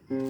Narigat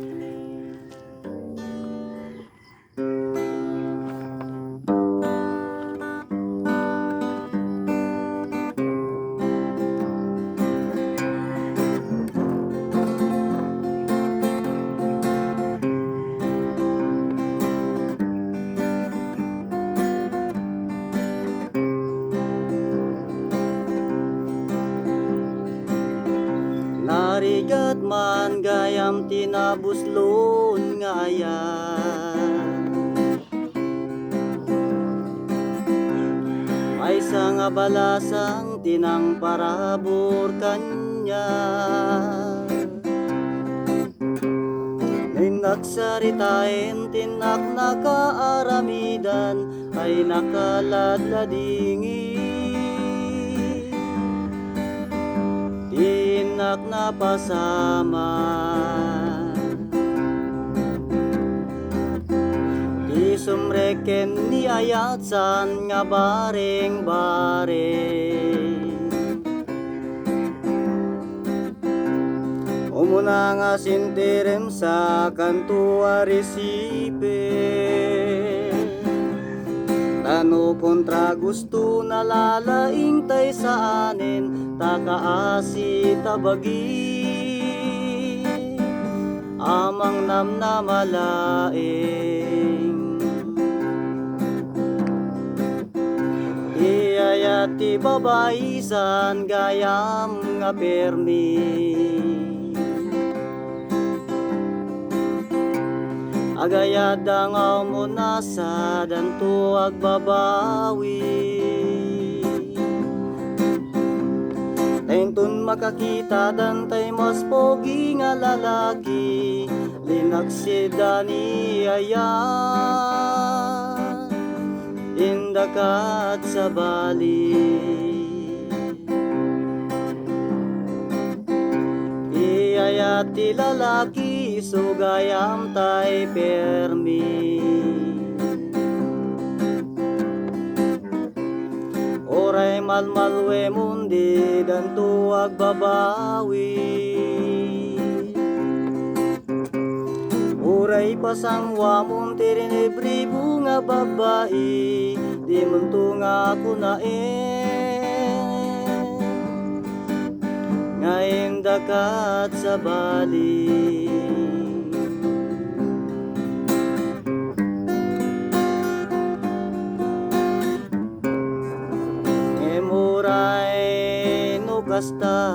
man gayam tinabuslon nga ayan, may nga balasang tinang parabor kanya. Nagsaritain tinak nakaaramidan ay nakaladladingi, tinak napasama di sumreken ni ayatsan nga bareng-bareng. Umuna nga sintirem sa kantua resipe, tano kontra gusto nalalaing tay sa anin, takaasi tabagi amang namnamalaing. Iyayati babaisan gayam nga permi, agayada nga muna sa danto agbabawi. Tentun makakita dantay mas pogi nga lalaki, linagsida ni ayan, indakat sa bali. Iyayati lalaki sugayam tay permi, oray malmalwe mundi danto agbabawi. Oray pasangwa munti rin ibribo nga babae, di munto nga kunain, ngayon dakat sa bali. Emuray no kasta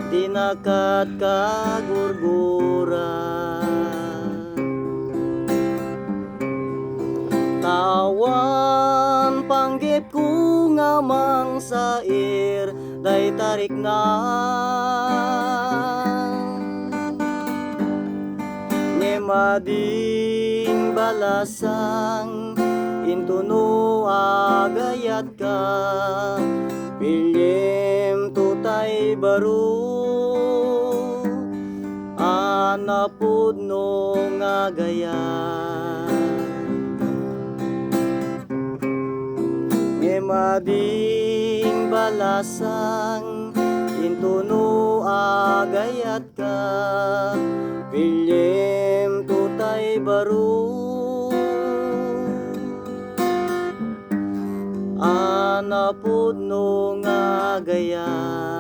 dinakat kagurgura, tawan panggip ko nga mangsair day tarik na, ngemading balasang intuno agayat ka, pilyem tutay baru anapud no nga gayat. Ngemading balasang intuno agayat ka, pilyem tutay baru anapud no nga gayat.